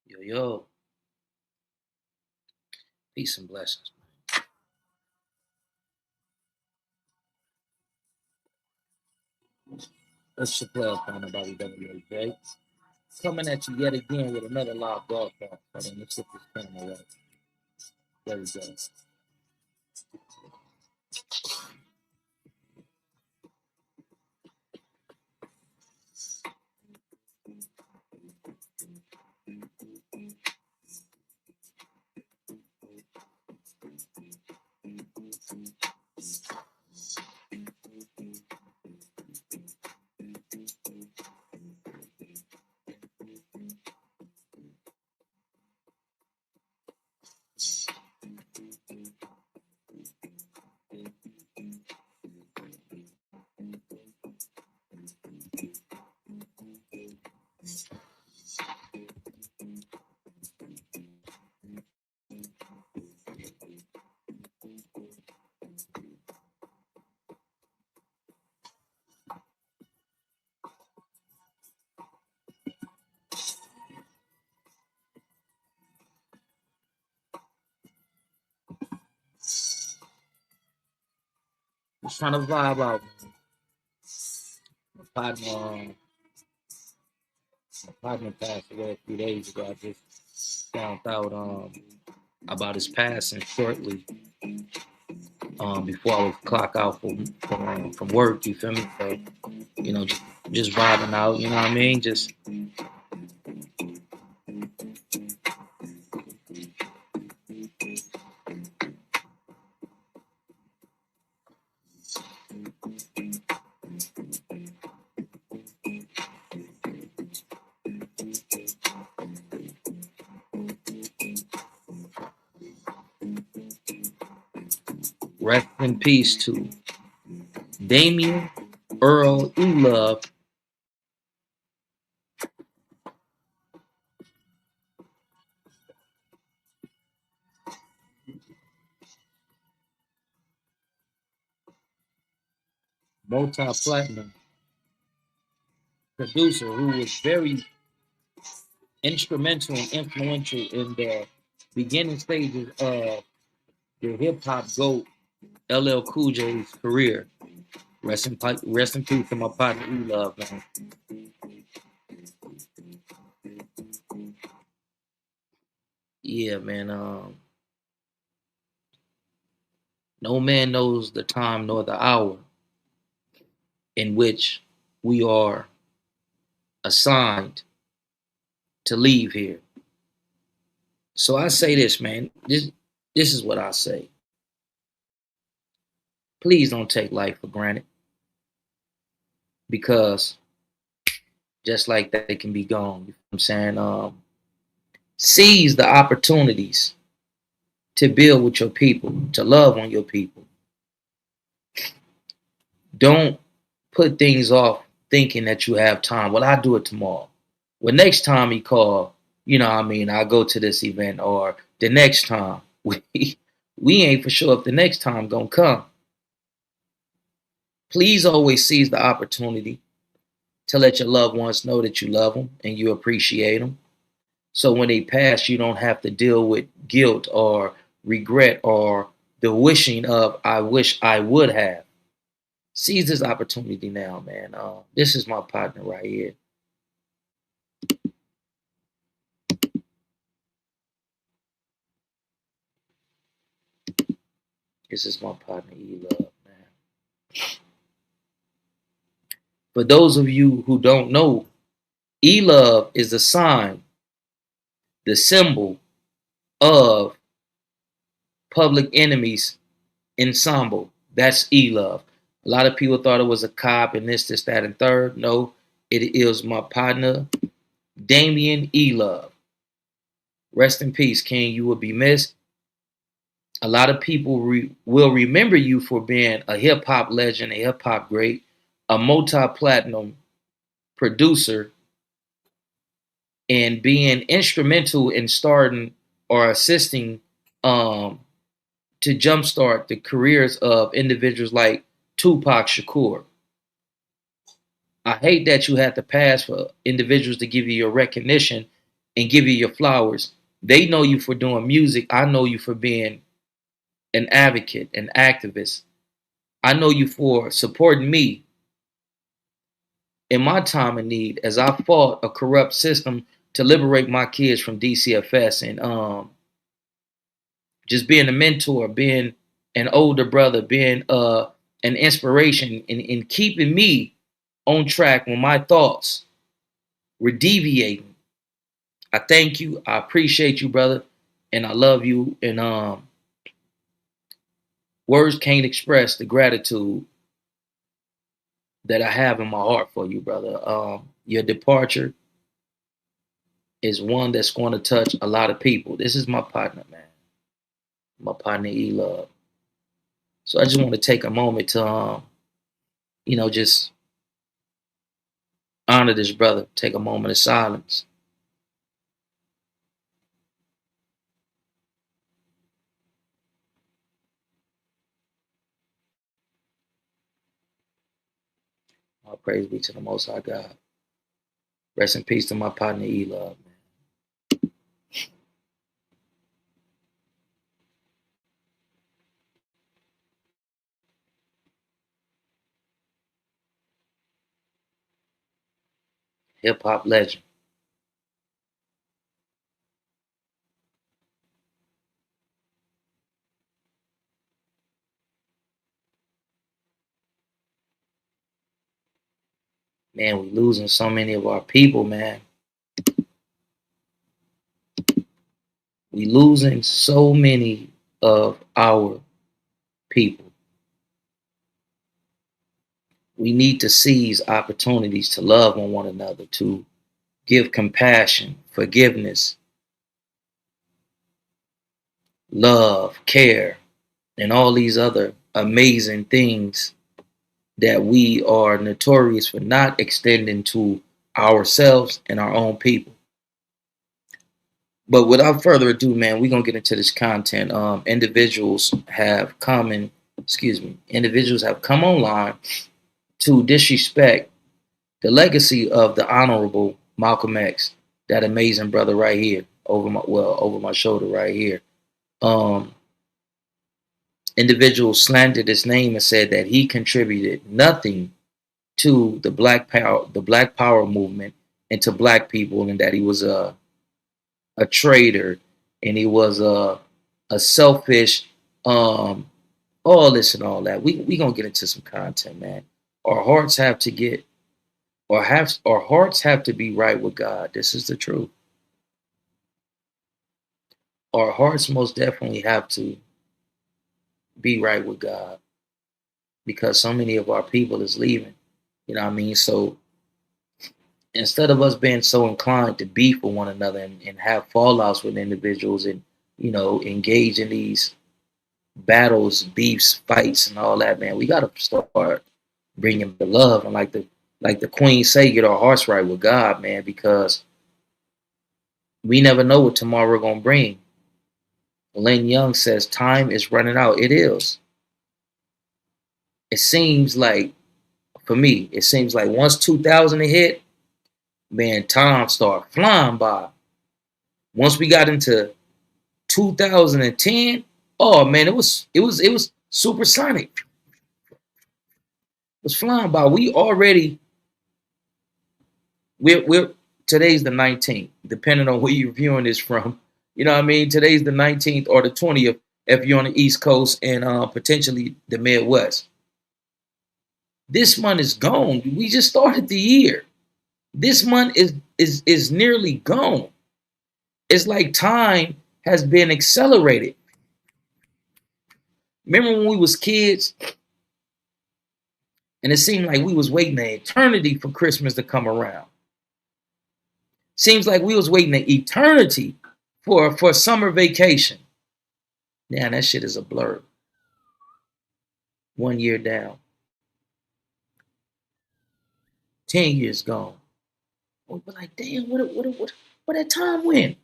Yo, yo, peace and blessings. It's your player partner, Bobby WAJ. Coming at you yet again with another live broadcast. Let's get this camera right. There we go. Just trying to vibe out, man. My partner, my partner passed away a few days ago. I just found out about his passing shortly before I would clock out from work. You feel me? So just vibing out. You know what I mean? Just rest in peace to Damien Earl Love. Multi-platinum producer who was very instrumental and influential in the beginning stages of the hip hop GOAT LL Cool J's career. Rest in peace to my partner E Love, man. Yeah, man. No man knows the time nor the hour in which we are assigned to leave here. So I say this, man. This is what I say. Please don't take life for granted because just like that, they can be gone. You know what I'm saying? Seize the opportunities to build with your people, to love on your people. Don't put things off thinking that you have time. Well, I'll do it tomorrow. Well, next time he call, I'll go to this event, or the next time. We ain't for sure if the next time gonna come. Please always seize the opportunity to let your loved ones know that you love them and you appreciate them. So when they pass, you don't have to deal with guilt or regret or the wishing of, I wish I would have. Seize this opportunity now, man. This is my partner right here. This is my partner, E Love, man. For those of you who don't know, E Love is the sign, the symbol of Public Enemy's ensemble. That's E Love. A lot of people thought it was a cop and this, that, and third. No, it is my partner, Damien E Love. Rest in peace, King. You will be missed. A lot of people will remember you for being a hip hop legend, a hip hop great, a multi platinum producer, and being instrumental in starting or assisting to jumpstart the careers of individuals like Tupac Shakur. I hate that you had to pass for individuals to give you your recognition and give you your flowers. They know you for doing music. I know you for being an advocate, an activist. I know you for supporting me in my time of need as I fought a corrupt system to liberate my kids from DCFS, and just being a mentor, being an older brother, being an inspiration, and keeping me on track when my thoughts were deviating. I thank you. I appreciate you, brother, and I love you. And words can't express the gratitude that I have in my heart for you, brother. Your departure is one that's going to touch a lot of people. This is my partner, man. My partner, E Love. So I just want to take a moment to, just honor this brother. Take a moment of silence. All praise be to the Most High God. Rest in peace to my partner, E Love, man. Hip hop legend. Man, we losing so many of our people, man. We losing so many of our people. We need to seize opportunities to love on one another, to give compassion, forgiveness, love, care, and all these other amazing things that we are notorious for not extending to ourselves and our own people. But without further ado, man, we're gonna get into this content. Individuals have come online to disrespect the legacy of the honorable Malcolm X, that amazing brother right here, over my shoulder right here. Um, Individuals slandered his name and said that he contributed nothing to the Black Power movement and to Black people, and that he was a traitor, and he was a selfish, all this and all that. We gonna get into some content, man. Our hearts have to get or have our hearts have to be right with God. This is the truth. Our hearts most definitely have to be right with God, because so many of our people is leaving. You know what I mean? So instead of us being so inclined to beef with one another, and have fallouts with individuals, and engage in these battles, beefs, fights, and all that, man, we got to start bringing the love, and like the Queen say, get our hearts right with God, man, because we never know what tomorrow gonna bring. Lynn Young says time is running out. It is. It seems like, for me, it seems like once 2000 hit, man, time started flying by. Once we got into 2010, oh man, it was supersonic. It was flying by. We're today's the 19th, depending on where you're viewing this from. You know what I mean? Today's the 19th or the 20th if you're on the East Coast, and potentially the Midwest. This month is gone. We just started the year. This month is nearly gone. It's like time has been accelerated. Remember when we was kids, and it seemed like we was waiting an eternity for Christmas to come around. Seems like we was waiting an eternity for summer vacation. Now that shit is a blur. 1 year down, 10 years gone. We're like, damn, what that time went?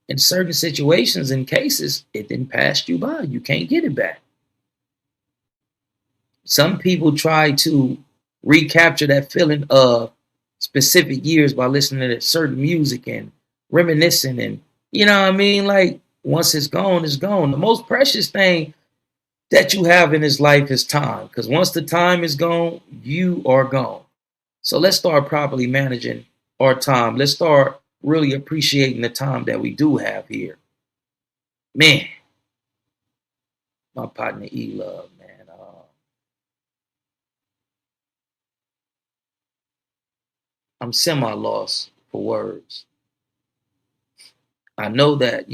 In certain situations and cases, it didn't pass you by. You can't get it back. Some people try to recapture that feeling of specific years by listening to certain music and reminiscing, and you know what I mean? Like once it's gone, it's gone. The most precious thing that you have in this life is time. Because once the time is gone, you are gone. So let's start properly managing our time. Let's start really appreciating the time that we do have here. Man, my partner E Love, man. I'm semi lost for words. I know that,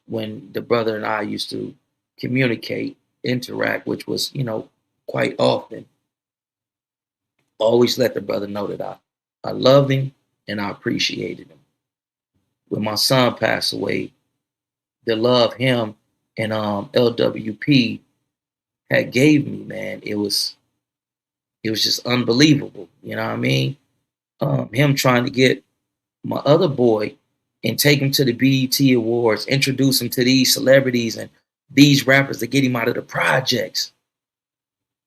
when the brother and I used to communicate, interact, which was, quite often, always let the brother know that I loved him and I appreciated him. When my son passed away, the love him and LWP had gave me, man, it was just unbelievable. You know what I mean? Him trying to get my other boy and take him to the BET Awards, introduce him to these celebrities and these rappers to get him out of the projects.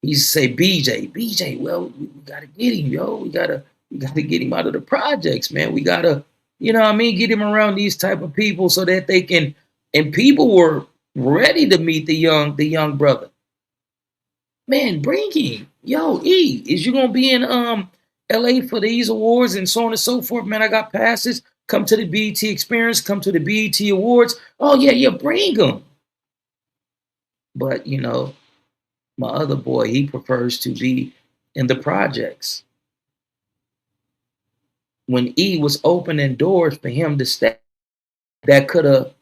He used to say, BJ, well, we gotta get him, yo. We gotta get him out of the projects, man. We gotta, get him around these type of people so that they can, and people were ready to meet the young brother. Man, bring him. Yo, E, is you gonna be in LA for these awards and so on and so forth? Man, I got passes. Come to the BET experience, come to the BET Awards. Oh, yeah, bring them. But, my other boy, he prefers to be in the projects. When E was opening doors for him to stay, that could have,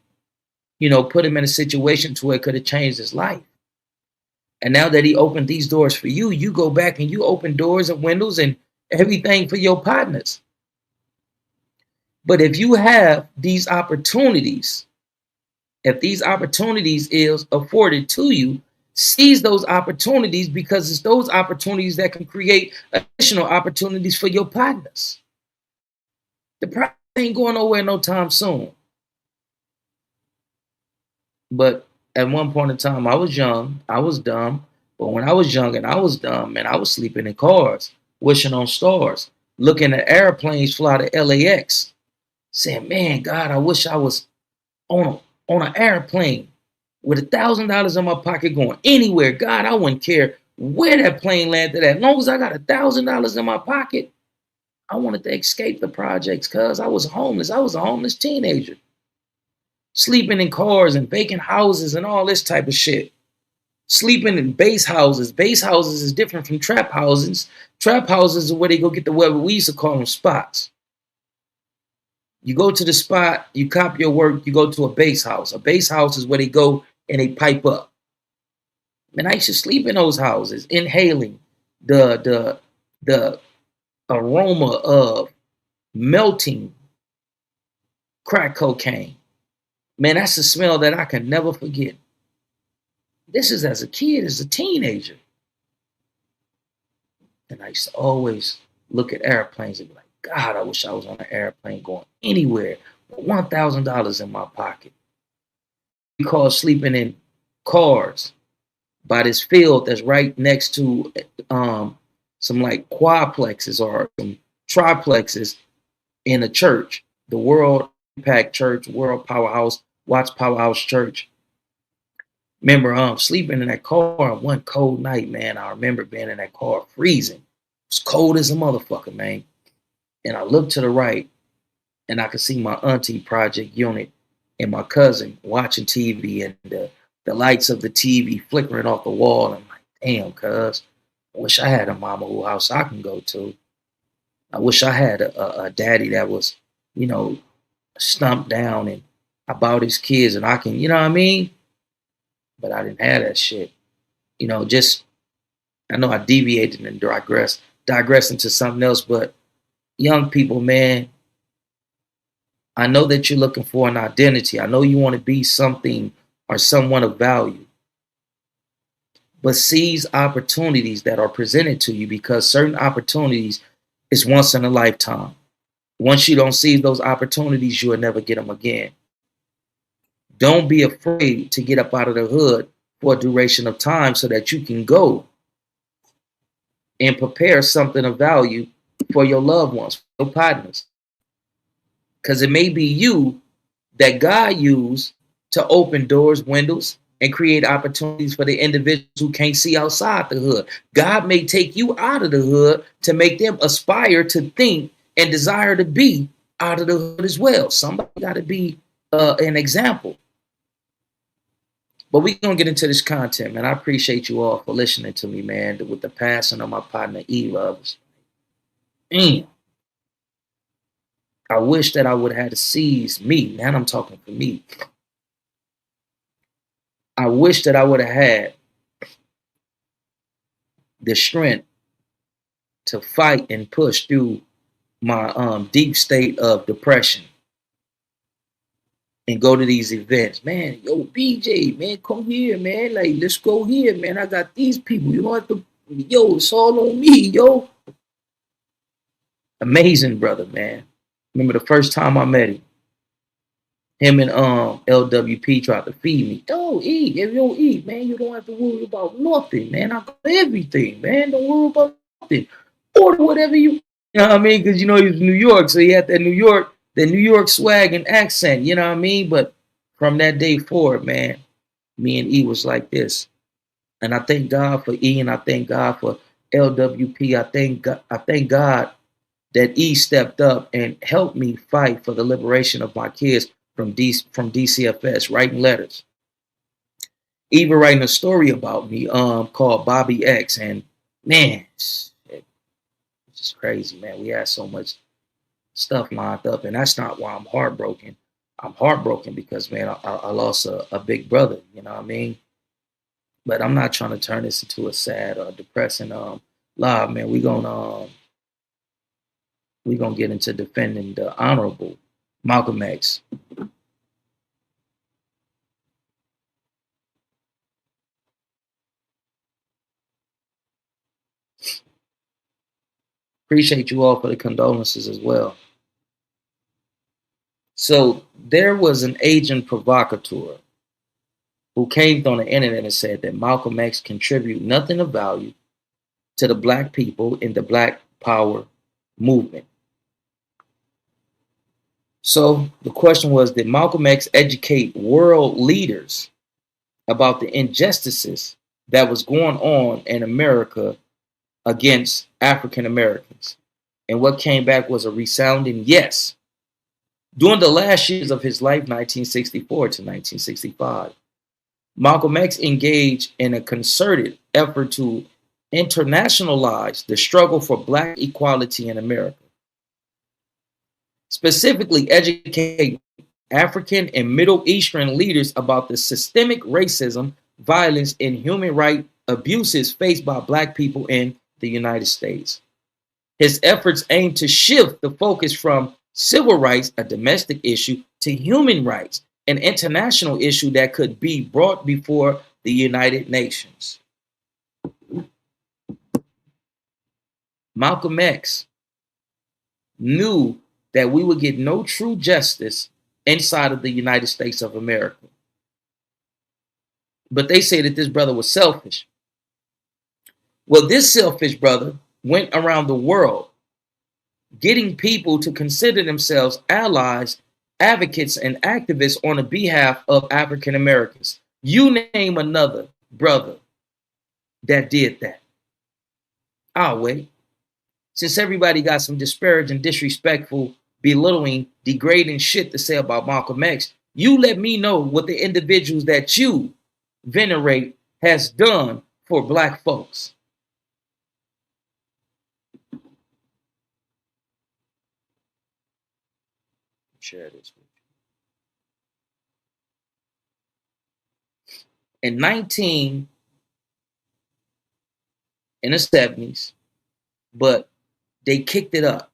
put him in a situation to where it could have changed his life. And now that he opened these doors for you, you go back and you open doors and windows and everything for your partners. But if you have these opportunities, if these opportunities is afforded to you, seize those opportunities, because it's those opportunities that can create additional opportunities for your partners. The price ain't going nowhere no time soon. But at one point in time, I was young, I was dumb. But when I was young and I was dumb, man, I was sleeping in cars, wishing on stars, looking at airplanes fly to LAX, saying, man, God, I wish I was on an airplane with $1,000 in my pocket going anywhere. God, I wouldn't care where that plane landed at. As long as I got $1,000 in my pocket, I wanted to escape the projects because I was homeless. I was a homeless teenager, sleeping in cars and vacant houses and all this type of shit. Sleeping in base houses. Base houses is different from trap houses. Trap houses are where they go get the weather. We used to call them spots. You go to the spot, you cop your work, you go to a base house. A base house is where they go and they pipe up. Man, I used to sleep in those houses, inhaling the aroma of melting crack cocaine. Man, that's a smell that I can never forget. This is as a kid, as a teenager. And I used to always look at airplanes and be like, God, I wish I was on an airplane going anywhere with $1,000 in my pocket. Because sleeping in cars by this field that's right next to some like quadplexes or some triplexes in a church, the World Impact Church, World Powerhouse, Watts Powerhouse Church. Remember sleeping in that car one cold night, man. I remember being in that car freezing. It was cold as a motherfucker, man. And I looked to the right and I could see my auntie project unit and my cousin watching TV and the lights of the TV flickering off the wall. I'm like, damn, cuz, I wish I had a mama whose house I can go to. I wish I had a daddy that was, stumped down and about his kids and I can, you know what I mean? But I didn't have that shit. I know I deviated and digressed into something else, but young people, man, I know that you're looking for an identity. I know you want to be something or someone of value. But seize opportunities that are presented to you, because certain opportunities is once in a lifetime. Once you don't seize those opportunities, you will never get them again. Don't be afraid to get up out of the hood for a duration of time so that you can go and prepare something of value for your loved ones, for your partners. Because it may be you that God used to open doors, windows, and create opportunities for the individuals who can't see outside the hood. God may take you out of the hood to make them aspire to think and desire to be out of the hood as well. Somebody got to be an example. But we're going to get into this content, man. I appreciate you all for listening to me, man, with the passing of my partner, E-Loves. Damn. I wish that I would have had to seize me. Now I'm talking for me. I wish that I would have had the strength to fight and push through my deep state of depression and go to these events. Man, yo, BJ, man, come here, man. Like, let's go here, man. I got these people. You don't have to, yo, it's all on me, yo. Amazing brother, man. Remember the first time I met him and LWP tried to feed me. Don't eat. If you don't eat, man, you don't have to worry about nothing, man. I got everything, man. Don't worry about nothing. Order whatever you know what I mean? Because you know he was New York, so he had that New York swag and accent, you know what I mean? But from that day forward, man, me and E was like this. And I thank God for E, and I thank God for LWP. I thank God that E stepped up and helped me fight for the liberation of my kids from DCFS, writing letters. Even writing a story about me called Bobby X. And man, it's just crazy, man. We had so much stuff lined up, and that's not why I'm heartbroken. I'm heartbroken because, man, I lost a big brother, you know what I mean? But I'm not trying to turn this into a sad or depressing live, man. We're gonna get into defending the honorable Malcolm X. Appreciate you all for the condolences as well. So there was an agent provocateur who came on the internet and said that Malcolm X contributed nothing of value to the black people in the Black Power movement. So the question was, did Malcolm X educate world leaders about the injustices that was going on in America against African Americans? And what came back was a resounding yes. During the last years of his life, 1964 to 1965, Malcolm X engaged in a concerted effort to internationalize the struggle for black equality in America, specifically educate African and Middle Eastern leaders about the systemic racism, violence, and human rights abuses faced by black people in the United States. His efforts aim to shift the focus from civil rights, a domestic issue, to human rights, an international issue that could be brought before the United Nations. Malcolm X knew that we would get no true justice inside of the United States of America. But they say that this brother was selfish. Well, this selfish brother went around the world getting people to consider themselves allies, advocates, and activists on the behalf of African Americans. You name another brother that did that. I'll wait. Since everybody got some disparaging, disrespectful, belittling, degrading shit to say about Malcolm X, you let me know what the individuals that you venerate has done for black folks. Share this with you. In the 70s, but they kicked it up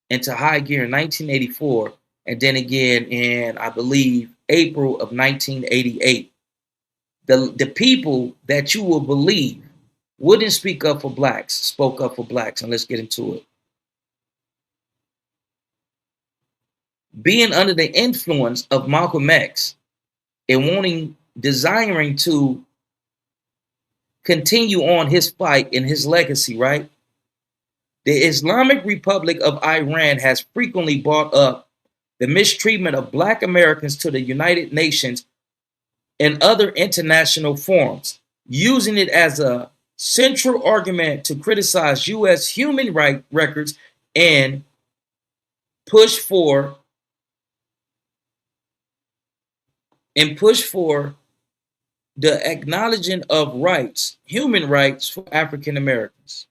into high gear in 1984, and then again in, I believe, April of 1988. The people that you will believe wouldn't speak up for blacks spoke up for blacks, and let's get into it. Being under the influence of Malcolm X and desiring to continue on his fight and his legacy, right? The Islamic Republic of Iran has frequently brought up the mistreatment of Black Americans to the United Nations and other international forums, using it as a central argument to criticize U.S. human rights records and push for the acknowledging of rights, human rights for African Americans.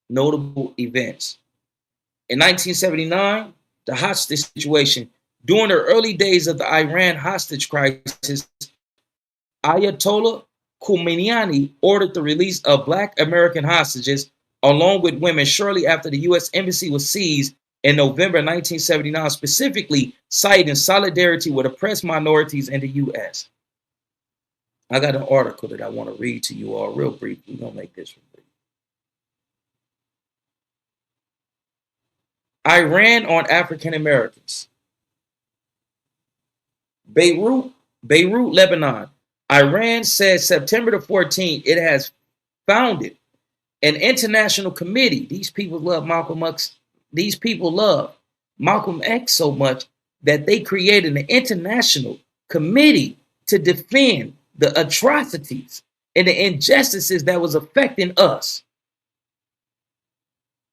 Notable events. In 1979, the hostage situation. During the early days of the Iran hostage crisis, Ayatollah Khomeini ordered the release of Black American hostages along with women shortly after the U.S. Embassy was seized in November 1979, specifically citing solidarity with oppressed minorities in the U.S. I got an article that I want to read to you all real brief. We're going to make this brief. Iran on African Americans. Beirut, Lebanon. Iran said September the 14th it has founded an international committee. These people love Malcolm X. These people love Malcolm X so much that they created an international committee to defend the atrocities and the injustices that was affecting us.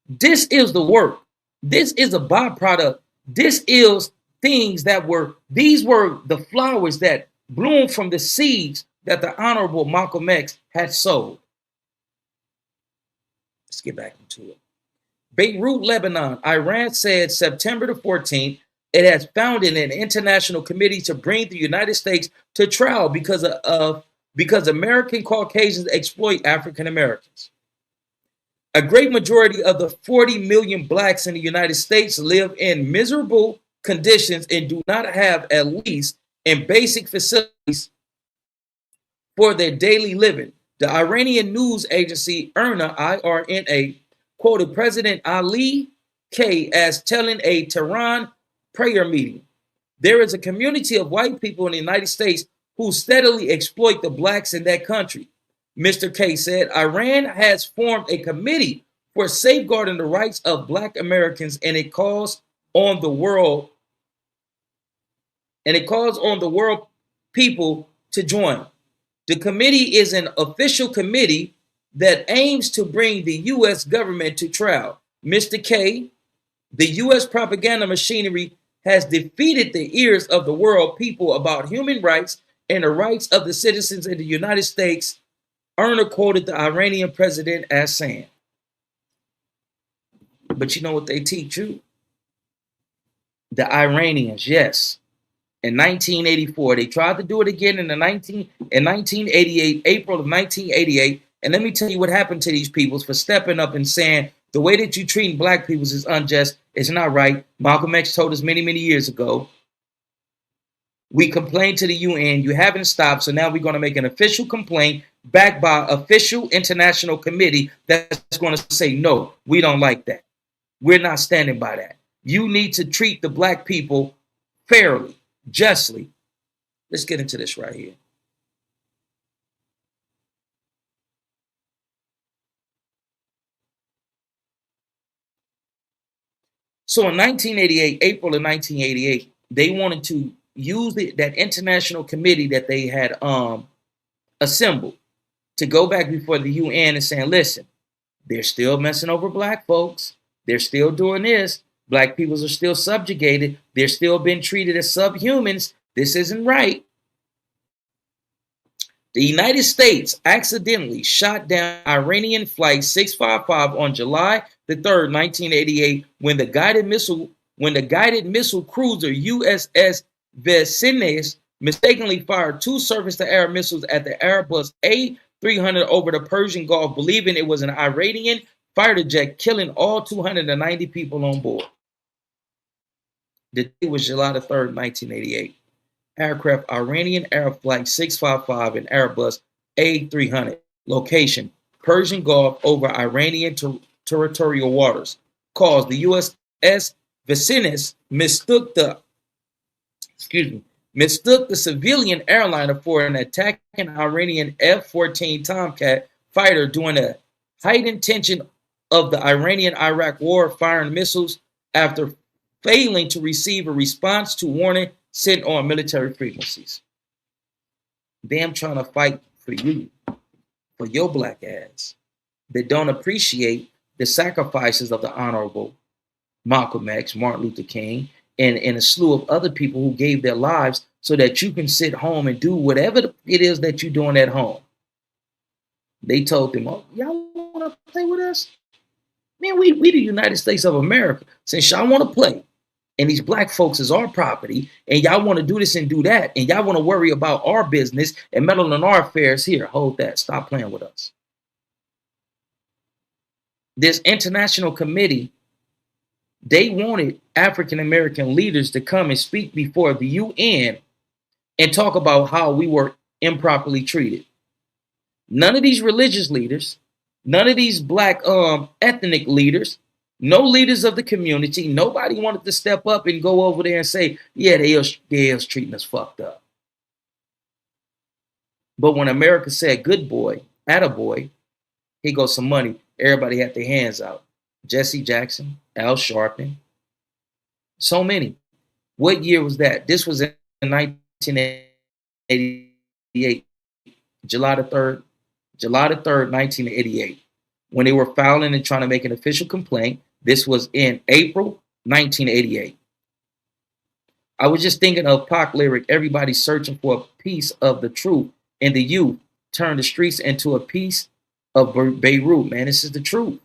This is the work. This is a byproduct. This is things that these were the flowers that bloomed from the seeds that the Honorable Malcolm X had sowed. Let's get back into it. Beirut, Lebanon. Iran said September the 14th, it has founded an international committee to bring the United States to trial because American Caucasians exploit African Americans. A great majority of the 40 million Blacks in the United States live in miserable conditions and do not have at least in basic facilities for their daily living. The Iranian news agency IRNA quoted President Ali K as telling a Tehran prayer meeting, "There is a community of white people in the United States who steadily exploit the Blacks in that country." Mr. K said, Iran has formed a committee for safeguarding the rights of Black Americans, and it calls on the world people to join. The committee is an official committee that aims to bring the U.S. government to trial. Mr. K, the U.S. propaganda machinery has defeated the ears of the world people about human rights and the rights of the citizens in the United States. Erna quoted the Iranian president as saying, but you know what they teach you? The Iranians, yes. In 1984, they tried to do it again in 1988, April of 1988. And let me tell you what happened to these peoples for stepping up and saying the way that you treat Black peoples is unjust. It's not right. Malcolm X told us many, many years ago. We complained to the UN. You haven't stopped. So now we're going to make an official complaint backed by an official international committee that's going to say, no, we don't like that. We're not standing by that. You need to treat the Black people fairly, justly. Let's get into this right here. So in 1988, April of 1988, they wanted to use that international committee that they had assembled to go back before the UN and saying, listen, they're still messing over Black folks. They're still doing this. Black peoples are still subjugated. They're still being treated as subhumans. This isn't right. The United States accidentally shot down Iranian Flight 655 on July the 3rd, 1988, when the guided missile cruiser USS Vesines mistakenly fired two surface-to-air missiles at the Airbus A300 over the Persian Gulf, believing it was an Iranian fighter jet, killing all 290 people on board. The day was July the 3rd, 1988. Aircraft Iranian Air Flight 655 and Airbus A300. Location, Persian Gulf over Iranian territorial waters. Cause, the USS Vesines mistook the civilian airliner for an attacking Iranian F-14 Tomcat fighter during a heightened tension of the Iranian-Iraq war, firing missiles after failing to receive a response to warning sent on military frequencies. Them trying to fight for you, for your black ass, that don't appreciate the sacrifices of the Honorable Malcolm X, Martin Luther King, and a slew of other people who gave their lives so that you can sit home and do whatever it is that you're doing at home. They told them, oh, y'all want to play with us? Man, we the United States of America. Since y'all want to play, and these black folks is our property, and y'all want to do this and do that, and y'all want to worry about our business and meddle in our affairs, here, hold that. Stop playing with us. This international committee, they wanted African American leaders to come and speak before the UN and talk about how we were improperly treated. None of these religious leaders, none of these black ethnic leaders, no leaders of the community, nobody wanted to step up and go over there and say, yeah, they was treating us fucked up. But when America said good boy, attaboy, here goes some money, everybody had their hands out. Jesse Jackson, Al Sharpton, so many. What year was that? This was in 1988, July the 3rd, 1988, when they were filing and trying to make an official complaint. This was in April 1988. I was just thinking of Pac lyric, everybody searching for a piece of the truth, and the youth turned the streets into a piece of Beirut. Man, this is the truth.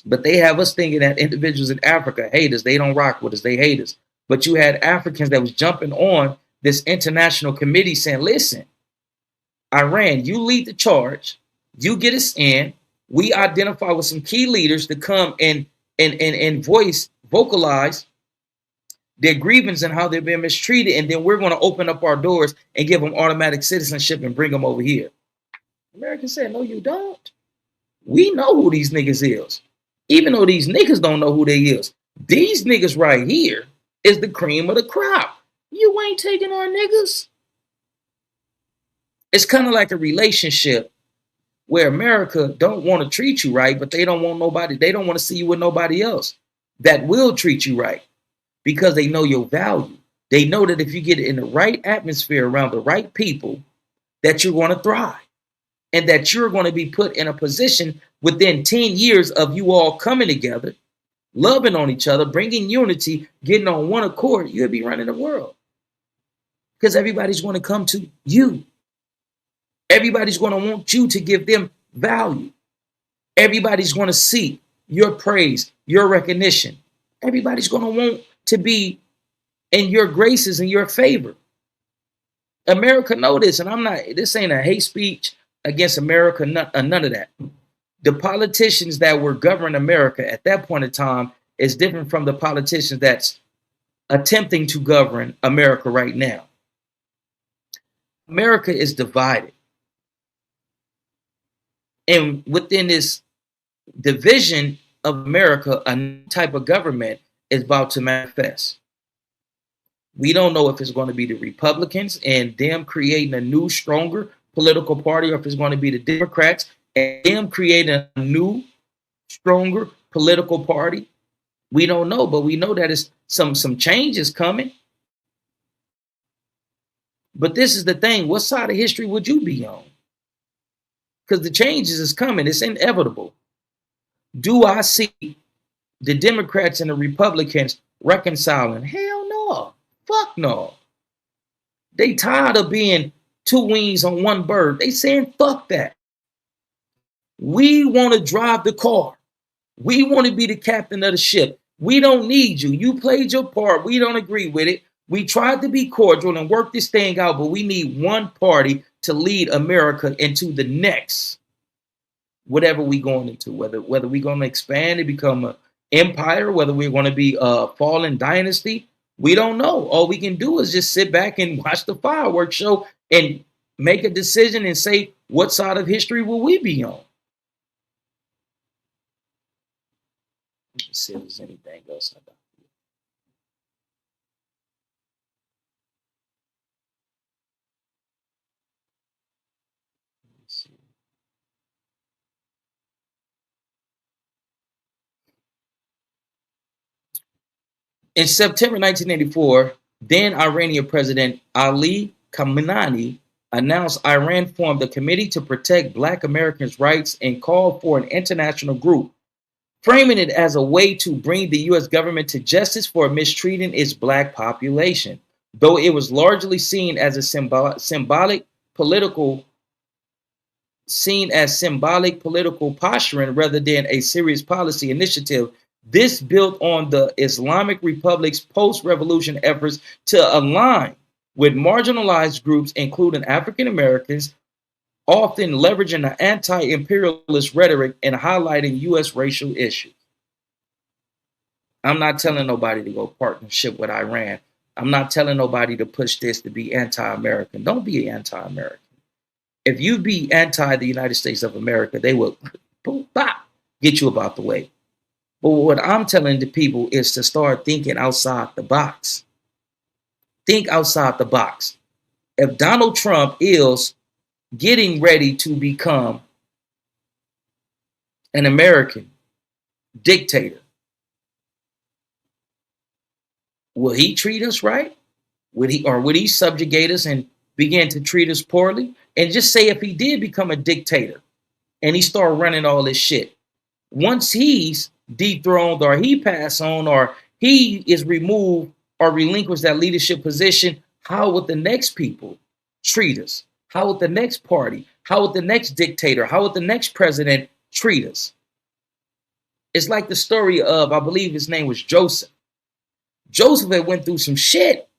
But they have us thinking that individuals in Africa hate us. They don't rock with us. They hate us. But you had Africans that was jumping on this international committee saying, listen, Iran, you lead the charge. You get us in. We identify with some key leaders to come and vocalize their grievance and how they've been mistreated. And then we're going to open up our doors and give them automatic citizenship and bring them over here. Americans said, no, you don't. We know who these niggas is. Even though these niggas don't know who they is. These niggas right here is the cream of the crop. You ain't taking our niggas. It's kind of like a relationship where America don't want to treat you right, but they don't want nobody. They don't want to see you with nobody else that will treat you right because they know your value. They know that if you get in the right atmosphere around the right people, that you're going to thrive and that you're going to be put in a position within 10 years of you all coming together, loving on each other, bringing unity, getting on one accord, you'll be running the world because everybody's going to come to you. Everybody's going to want you to give them value. Everybody's going to seek your praise, your recognition. Everybody's going to want to be in your graces and your favor. America know this, and this ain't a hate speech against America, none of that. The politicians that were governing America at that point in time is different from the politicians that's attempting to govern America right now. America is divided. And within this division of America, a type of government is about to manifest. We don't know if it's going to be the Republicans and them creating a new, stronger political party, or if it's going to be the Democrats and them creating a new, stronger political party. We don't know, but we know that it's some changes coming. But this is the thing. What side of history would you be on? Because the changes is coming. It's inevitable. Do I see the Democrats and the Republicans reconciling? Hell no. Fuck no. They tired of being two wings on one bird. They saying fuck that. We want to drive the car. We want to be the captain of the ship. We don't need you. You played your part. We don't agree with it. We tried to be cordial and work this thing out, but we need one party to lead America into the next, whatever we going into, whether we're going to expand and become an empire, whether we're going to be a fallen dynasty, we don't know. All we can do is just sit back and watch the fireworks show and make a decision and say, what side of history will we be on? Let me see if there's anything else I got. Let me see. In September 1984, then Iranian President Ali Khamenei announced Iran formed a committee to protect Black Americans' rights and called for an international group, framing it as a way to bring the U.S. government to justice for mistreating its Black population. Though it was largely seen as symbolic political posturing rather than a serious policy initiative, this built on the Islamic Republic's post-revolution efforts to align with marginalized groups, including African Americans, often leveraging the anti-imperialist rhetoric and highlighting U.S. racial issues. I'm not telling nobody to go partnership with Iran. I'm not telling nobody to push this to be anti-American. Don't be anti-American. If you be anti the United States of America, they will get you about the way. But what I'm telling the people is to start thinking outside the box. Think outside the box. If Donald Trump is getting ready to become an American dictator, will he treat us right? Would he subjugate us and begin to treat us poorly? And just say if he did become a dictator and he started running all this shit, once he's dethroned or he passed on or he is removed or relinquished that leadership position, how would the next people treat us? How would the next party? How would the next dictator? How would the next president treat us? It's like the story of, I believe his name was Joseph. Joseph had went through some shit.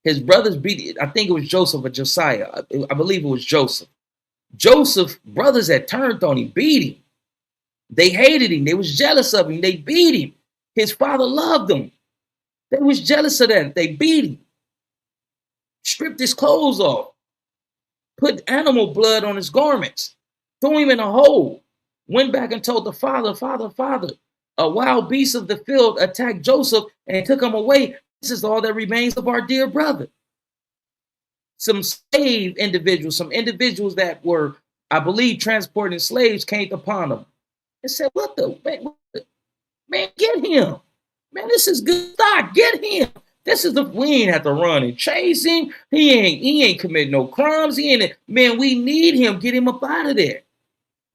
His brothers beat, I think it was Joseph or Josiah. I believe it was Joseph. Joseph's brothers had turned on him, beat him. They hated him. They was jealous of him. They beat him. His father loved him. They was jealous of that. They beat him. Stripped his clothes off. Put animal blood on his garments. Threw him in a hole. Went back and told the father, Father, a wild beast of the field attacked Joseph and took him away. This is all that remains of our dear brother. Some slave individuals, some individuals that were, I believe, transporting slaves came upon him and said, what the, man, get him. Man, this is good stock. Get him. This is we ain't have to run and chase him. He ain't committing no crimes. Man, we need him. Get him up out of there.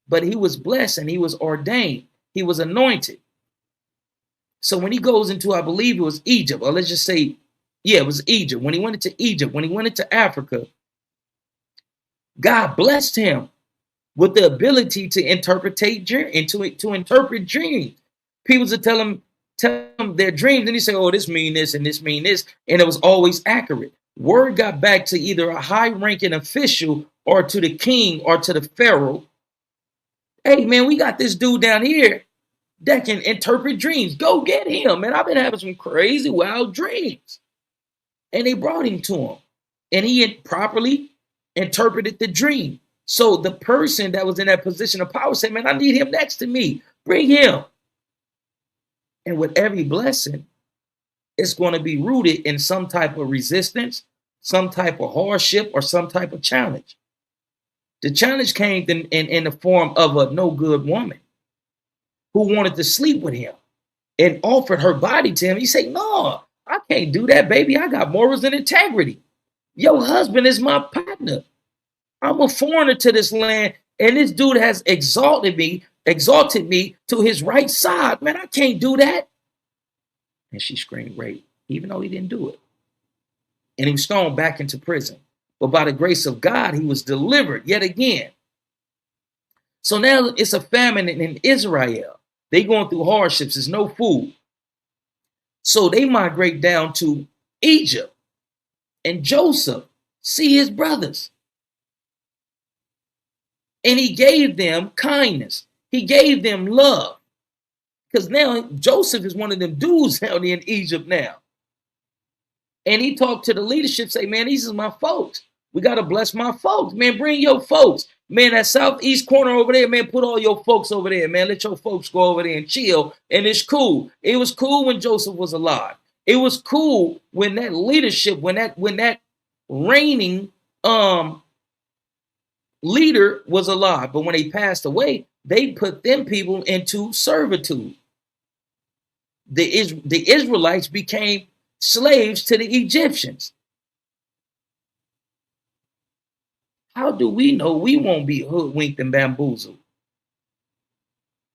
But he was blessed and he was ordained. He was anointed. So when he goes into, I believe it was Egypt, or let's just say, yeah, it was Egypt. When he went into Egypt, when he went into Africa, God blessed him with the ability to interpret dreams. People would tell him their dreams, and he said, oh, this mean this, and this mean this, and it was always accurate. Word got back to either a high-ranking official or to the king or to the pharaoh. Hey, man, we got this dude down here that can interpret dreams. Go get him, man. I've been having some crazy, wild dreams. And they brought him to him, and he had properly interpreted the dream. So the person that was in that position of power said, man, I need him next to me. Bring him. And with every blessing, it's going to be rooted in some type of resistance, some type of hardship, or some type of challenge. The challenge came in the form of a no good woman who wanted to sleep with him and offered her body to him. He said, no, I can't do that, baby. I got morals and integrity. Your husband is my partner. I'm a foreigner to this land, and this dude has exalted me to his right side. Man, I can't do that. And she screamed rape, even though he didn't do it. And he was thrown back into prison. But by the grace of God, he was delivered yet again. So now it's a famine in Israel. They going through hardships. There's no food. So they migrate down to Egypt. And Joseph see his brothers. And he gave them kindness. He gave them love. Because now Joseph is one of them dudes out in Egypt now. And he talked to the leadership, say, man, these are my folks. We got to bless my folks. Man, bring your folks. Man, that southeast corner over there, man, put all your folks over there, man. Let your folks go over there and chill. And it's cool. It was cool when Joseph was alive. It was cool when that leadership, when that reigning leader was alive. But when they passed away, they put them people into servitude. the Israelites became slaves to the Egyptians. How do we know we won't be hoodwinked and bamboozled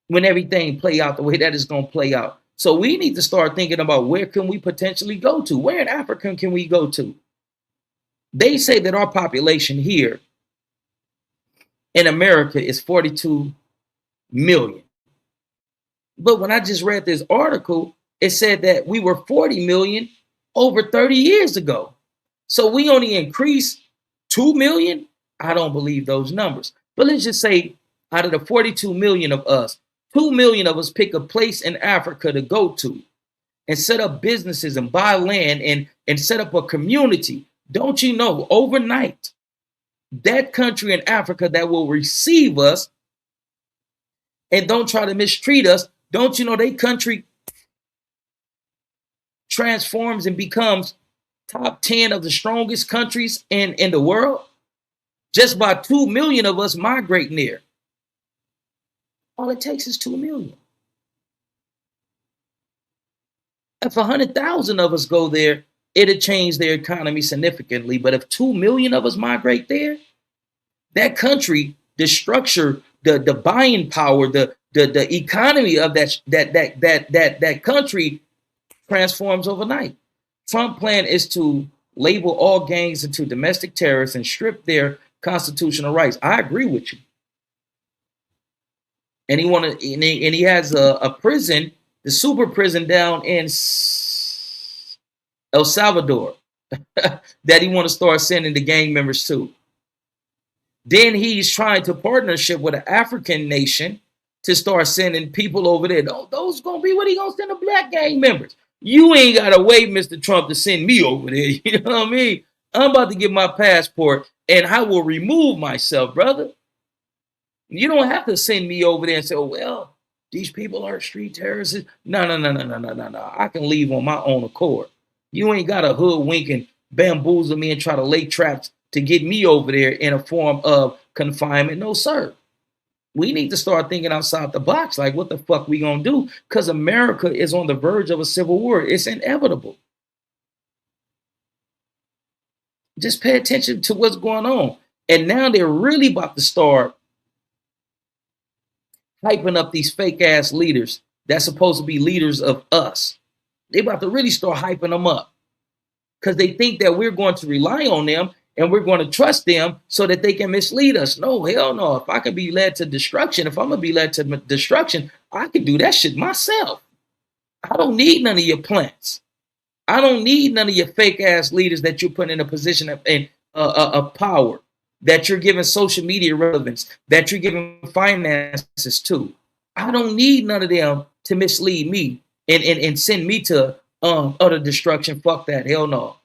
when everything play out the way that it's going to play out? So we need to start thinking about where can we potentially go to? Where in Africa can we go to? They say that our population here in America is 42 million. But when I just read this article, it said that we were 40 million over 30 years ago. So we only increased 2 million. I don't believe those numbers. But let's just say out of the 42 million of us, 2 million of us pick a place in Africa to go to and set up businesses and buy land and set up a community. Don't you know, overnight, that country in Africa that will receive us and don't try to mistreat us, don't you know their country transforms and becomes top 10 of the strongest countries in the world? Just by 2 million of us migrating there. All it takes is 2 million. If 100,000 of us go there, it'll change their economy significantly. But if 2 million of us migrate there, that country, the structure, the buying power, the economy of that country transforms overnight. Trump's plan is to label all gangs into domestic terrorists and strip their constitutional rights. I agree with you. And he has a prison, the super prison down in El Salvador that he want to start sending the gang members to. Then he's trying to partnership with an African nation to start sending people over there. Those gonna be what he gonna send the black gang members. You ain't gotta wait, Mr. Trump, to send me over there. You know what I mean? I'm about to get my passport and I will remove myself, brother. You don't have to send me over there and say, oh, well, these people are street terrorists. No. I can leave on my own accord. You ain't got to hoodwink and bamboozle me and try to lay traps to get me over there in a form of confinement. No, sir. We need to start thinking outside the box. Like, what the fuck we gonna do? Because America is on the verge of a civil war. It's inevitable. Just pay attention to what's going on. And now they're really about to start hyping up these fake ass leaders that's supposed to be leaders of us. They're about to really start hyping them up because they think that we're going to rely on them and we're going to trust them so that they can mislead us. No, hell no. If I can be led to destruction, if I'm going to be led to destruction, I can do that shit myself. I don't need none of your plants. I don't need none of your fake ass leaders that you're putting in a position of power, that you're giving social media relevance, that you're giving finances to. I don't need none of them to mislead me and send me to utter destruction. Fuck that. Hell no.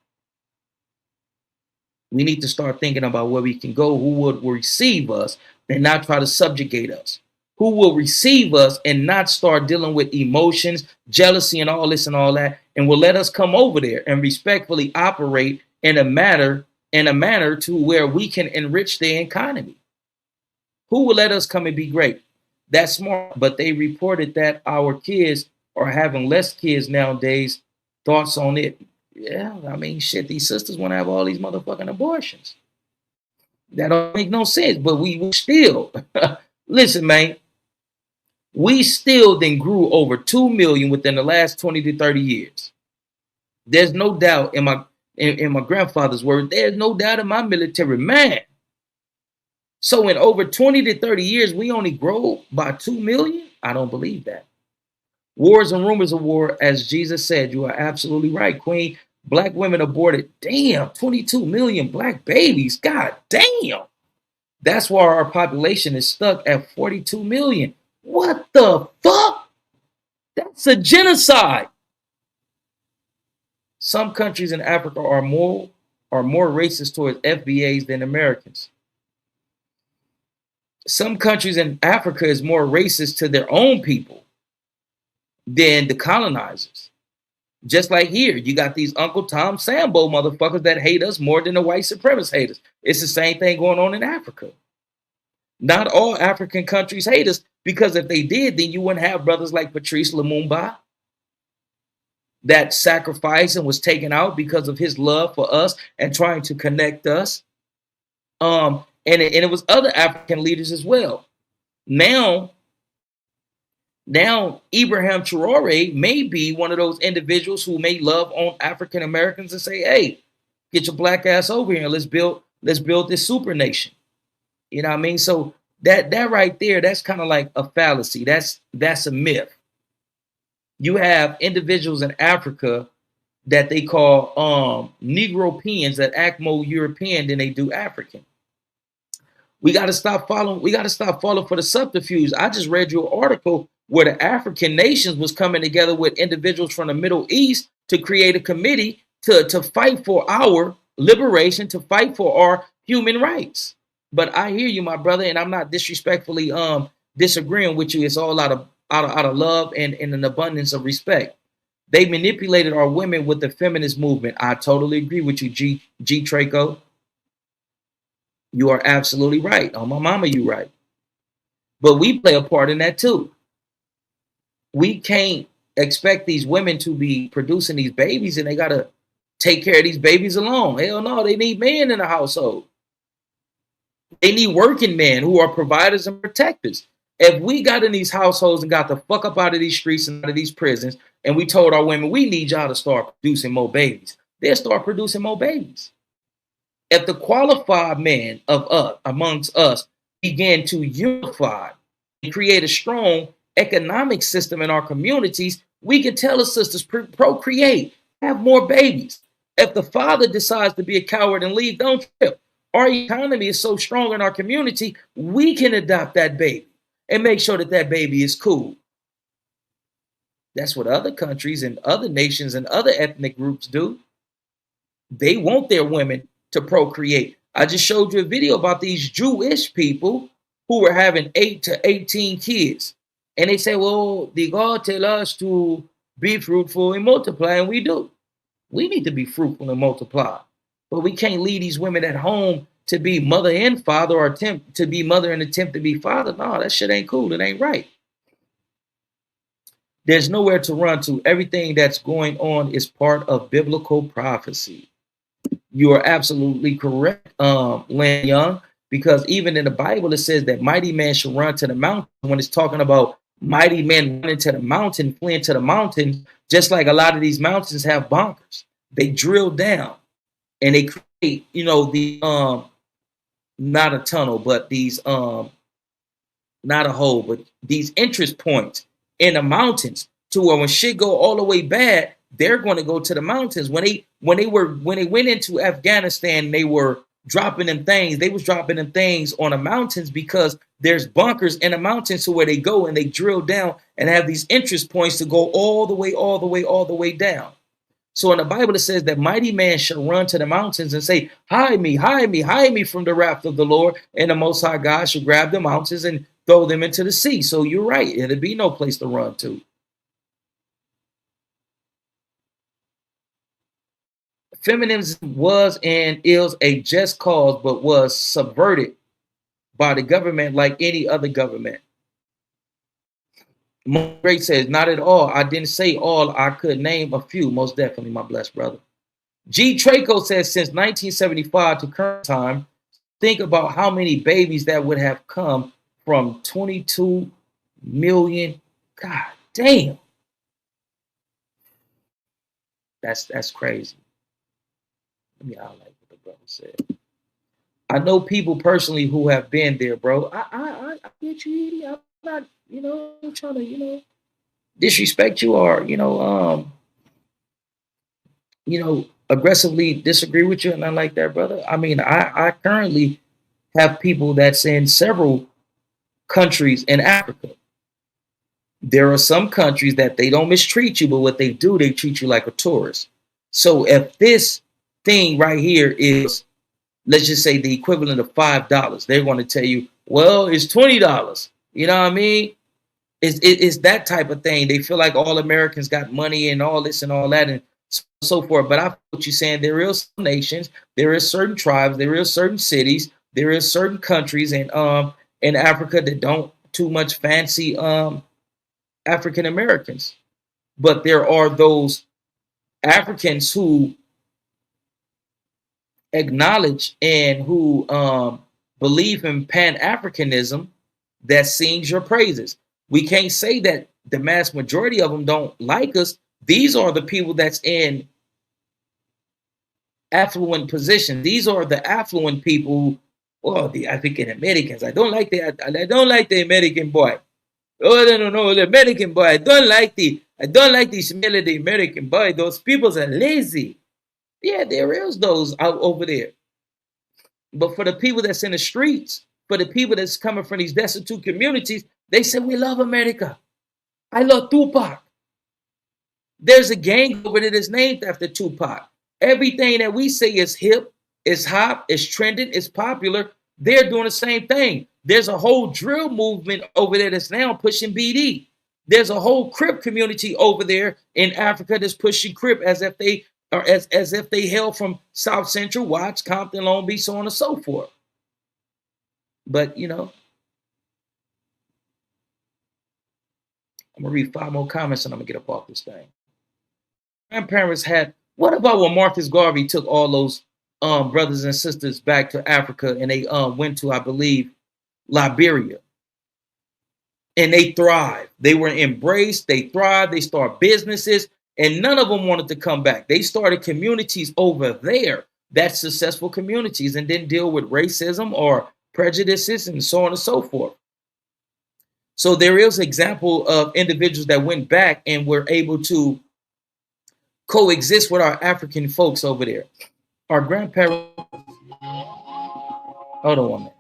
We need to start thinking about where we can go, who would receive us and not try to subjugate us. Who will receive us and not start dealing with emotions, jealousy, and all this and all that, and will let us come over there and respectfully operate in a manner to where we can enrich the economy. Who will let us come and be great? That's smart. But they reported that our kids are having less kids nowadays. Thoughts on it? Yeah, I mean, shit, these sisters want to have all these motherfucking abortions. That don't make no sense, but we still, listen, man, we still then grew over 2 million within the last 20 to 30 years. There's no doubt in my grandfather's word, there's no doubt in my military man. So in over 20 to 30 years, we only grow by 2 million? I don't believe that. Wars and rumors of war, as Jesus said, you are absolutely right, Queen. Black women aborted, damn, 22 million black babies. God damn. That's why our population is stuck at 42 million. What the fuck? That's a genocide. Some countries in Africa are more racist towards FBAs than Americans. Some countries in Africa is more racist to their own people than the colonizers. Just like here, you got these Uncle Tom Sambo motherfuckers that hate us more than the white supremacists hate us. It's the same thing going on in Africa. Not all African countries hate us, because if they did, then you wouldn't have brothers like Patrice Lumumba. that sacrificed and was taken out because of his love for us and trying to connect us. And it was other African leaders as well. Now, now Ibrahim Traore may be one of those individuals who may love on African Americans and say, "Hey, get your black ass over here and let's build this super nation." You know what I mean? So that right there, that's kind of like a fallacy. That's a myth. You have individuals in Africa that they call Negropeans that act more European than they do African. We got to stop following. We got to stop falling for the subterfuge. I just read you an article where the African nations was coming together with individuals from the Middle East to create a committee to fight for our liberation, to fight for our human rights. But I hear you, my brother, and I'm not disrespectfully disagreeing with you. It's all out of love and an abundance of respect. They manipulated our women with the feminist movement. I totally agree with you, G Traco. You are absolutely right. On my mama, you right. But we play a part in that too. We can't expect these women to be producing these babies and they gotta take care of these babies alone. Hell no, they need men in the household. They need working men who are providers and protectors. If we got in these households and got the fuck up out of these streets and out of these prisons, and we told our women, we need y'all to start producing more babies, they'll start producing more babies. If the qualified men of us amongst us begin to unify and create a strong economic system in our communities, we can tell the sisters procreate, have more babies. If the father decides to be a coward and leave, don't trip. Our economy is so strong in our community, we can adopt that baby and make sure that that baby is cool. That's what other countries and other nations and other ethnic groups do. They want their women to procreate. I just showed you a video about these Jewish people who were having 8 to 18 kids. And they say, well, the God tell us to be fruitful and multiply, and we do. We need to be fruitful and multiply. But we can't leave these women at home to be mother and father or attempt to be mother and attempt to be father. No, that shit ain't cool. It ain't right. There's nowhere to run to. Everything that's going on is part of biblical prophecy. You are absolutely correct, Lynn Young, because even in the Bible, it says that mighty man shall run to the mountain. When it's talking about mighty men running to the mountain, fleeing to the mountain, just like a lot of these mountains have bunkers. They drill down and they create, the not a tunnel, but these not a hole, but these interest points in the mountains to where when shit go all the way bad, they're going to go to the mountains. When they went into Afghanistan, they were dropping them things. They was dropping them things on the mountains because there's bunkers in the mountains to where they go and they drill down and have these interest points to go all the way down. So in the Bible, it says that mighty man shall run to the mountains and say, hide me from the wrath of the Lord. And the Most High God shall grab the mountains and throw them into the sea. So you're right. It'll be no place to run to. Feminism was and is a just cause, but was subverted by the government like any other government. Great says, not at all. I didn't say all. I could name a few. Most definitely, my blessed brother. G. Traco says, since 1975 to current time, think about how many babies that would have come from 22 million. God damn. That's crazy. Let me highlight what the brother said. I know people personally who have been there, bro. I get you. I'm not, trying to, disrespect you or, aggressively disagree with you and nothing like that, brother. I mean, I currently have people that's in several countries in Africa. There are some countries that they don't mistreat you, but what they do, they treat you like a tourist. So if this thing right here is, let's just say, the equivalent of $5, they're going to tell you, well, it's $20. You know what I mean? It's that type of thing. They feel like all Americans got money and all this and all that and so forth. But I feel what you're saying. There is some nations, there is certain tribes, there is certain cities, there is certain countries in Africa that don't too much fancy African Americans. But there are those Africans who acknowledge and who believe in Pan-Africanism that sings your praises. We can't say that the mass majority of them don't like us. These are the people that's in affluent position. These are the affluent people. Oh, the African Americans. I don't like the American boy. Oh no, the American boy. I don't like the smell of the American boy. Those people are lazy. Yeah, there is those out over there. But for the people that's in the streets, for the people that's coming from these destitute communities, they say we love America. I love Tupac. There's a gang over there that's named after Tupac. Everything that we say is hip, is hot, is trending, is popular. They're doing the same thing. There's a whole drill movement over there that's now pushing BD. There's a whole Crip community over there in Africa that's pushing Crip as if they are as if they hail from South Central, Watts, Compton, Long Beach, so on and so forth. But you know, I'm gonna read 5 more comments and I'm gonna get up off this thing. Grandparents had. What about when Marcus Garvey took all those brothers and sisters back to Africa and they went to, I believe, Liberia, and they thrived. They were embraced. They thrived. They started businesses, and none of them wanted to come back. They started communities over there, that's successful communities, and didn't deal with racism or prejudices and so on and so forth. So there is an example of individuals that went back and were able to coexist with our African folks over there. Our grandparents. Hold on 1 minute.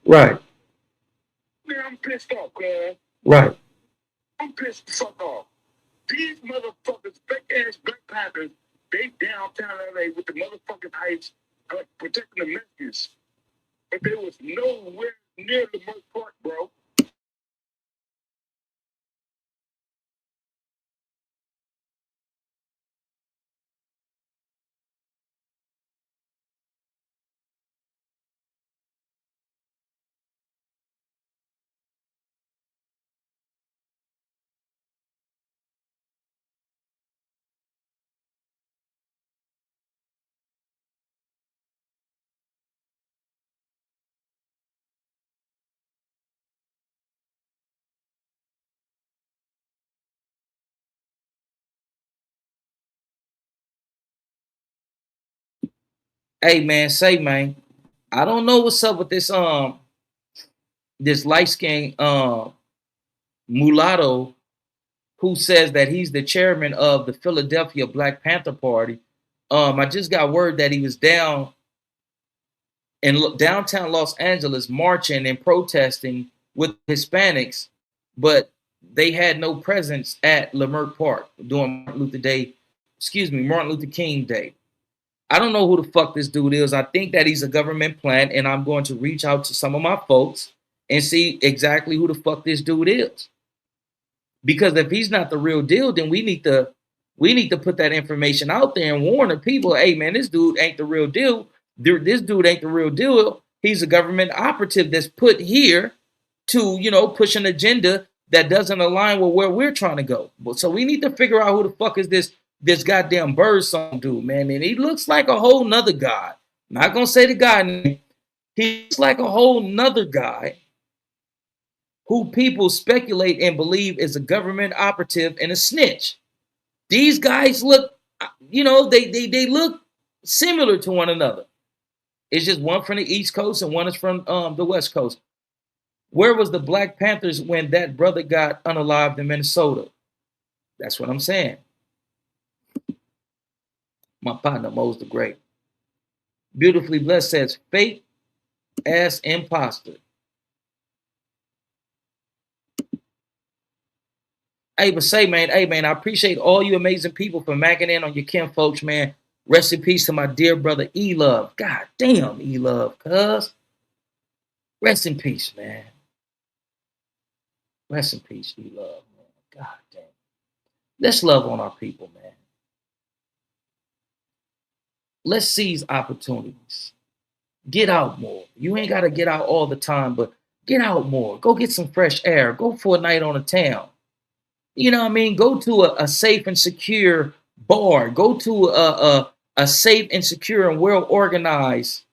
Right. Man, I'm pissed off, man. Right. I'm pissed the fuck off. These motherfuckers, fake ass Black Panthers, they downtown LA with the motherfucking heights, protecting the Mexicans. But there was nowhere near the Merck Park, bro. Hey man, say man, I don't know what's up with this light skinned mulatto who says that he's the chairman of the Philadelphia Black Panther Party. I just got word that he was down in downtown Los Angeles marching and protesting with Hispanics, but they had no presence at Leimert Park during Martin Luther King Day. I don't know who the fuck this dude is. I think that he's a government plant, and I'm going to reach out to some of my folks and see exactly who the fuck this dude is. Because if he's not the real deal, then we need to put that information out there and warn the people, hey man, this dude ain't the real deal. This dude ain't the real deal. He's a government operative that's put here to, push an agenda that doesn't align with where we're trying to go. So we need to figure out who the fuck is this goddamn Birdsong dude, man. And he looks like a whole nother guy. I'm not gonna say the guy name. He looks like a whole nother guy who people speculate and believe is a government operative and a snitch. These guys look, they look similar to one another. It's just one from the East Coast and one is from the West Coast. Where was the Black Panthers when that brother got unalived in Minnesota? That's what I'm saying. My partner, Mose the Great. Beautifully Blessed says, fake ass imposter. Hey, but say, man, hey, man, I appreciate all you amazing people for macking in on your kin folks, man. Rest in peace to my dear brother E Love. God damn, E Love, cuz. Rest in peace, man. Rest in peace, E Love, man. God damn. Let's love on our people, man. Let's seize opportunities. Get out more. You ain't got to get out all the time, but get out more. Go get some fresh air. Go for a night on the town. You know what I mean? Go to a safe and secure bar. Go to a safe and secure and well organized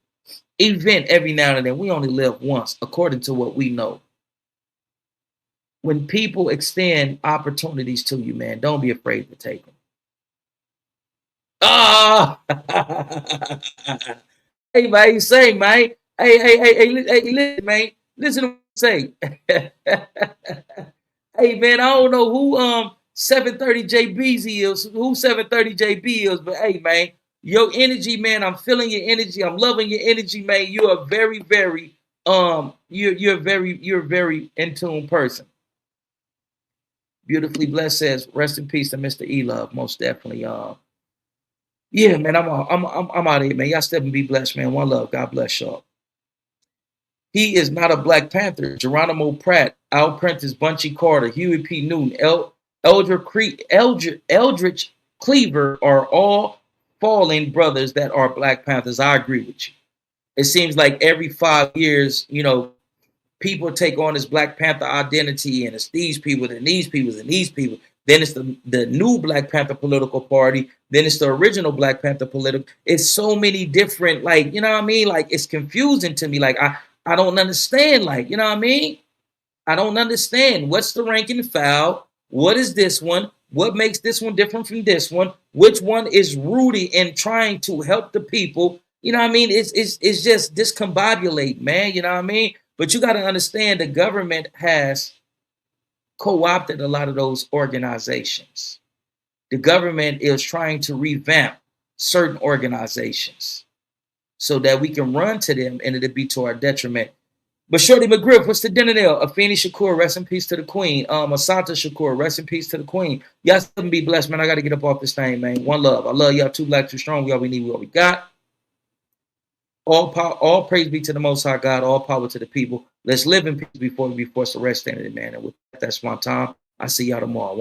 event every now and then. We only live once, according to what we know. When people extend opportunities to you, man, don't be afraid to take them. Ah, hey, man, say, man. Hey, listen, man. Listen to what I say. Hey, man, I don't know who 730 JBZ is, who 730 JB is, but hey, man, your energy, man, I'm feeling your energy. I'm loving your energy, man. You are very, very you're very in tune person. Beautifully Blessed says, rest in peace to Mr. E Love, most definitely. Yeah, man, I'm out of here, man. Y'all step and be blessed, man. One love. God bless y'all. He is not a Black Panther. Geronimo Pratt, Al Prentice, Bunchy Carter, Huey P. Newton, Eldridge Cleaver are all fallen brothers that are Black Panthers. I agree with you. It seems like every 5 years, people take on this Black Panther identity, and it's these people, and these people, and these people. Then it's the new Black Panther political party. Then it's the original Black Panther political. It's so many different, like, you know what I mean? Like, it's confusing to me. Like, I don't understand. Like, you know what I mean? I don't understand. What's the rank and file? What is this one? What makes this one different from this one? Which one is rooted in trying to help the people? You know what I mean? It's just discombobulate, man. You know what I mean? But you got to understand the government has co-opted a lot of those organizations. The government is trying to revamp certain organizations so that we can run to them and it'll be to our detriment. But Shorty McGriff, what's the dinner there? Afeni Shakur, rest in peace to the queen. Asanta Shakur, rest in peace to the queen. Y'all still be blessed, man. I got to get up off this thing, man. One love. I love y'all. Too black, too strong. We all we need, what we got. All power, all praise be to the Most High God. All power to the people. Let's live in peace before we be forced to rest in it, man. And with that, that's my time. I see y'all tomorrow.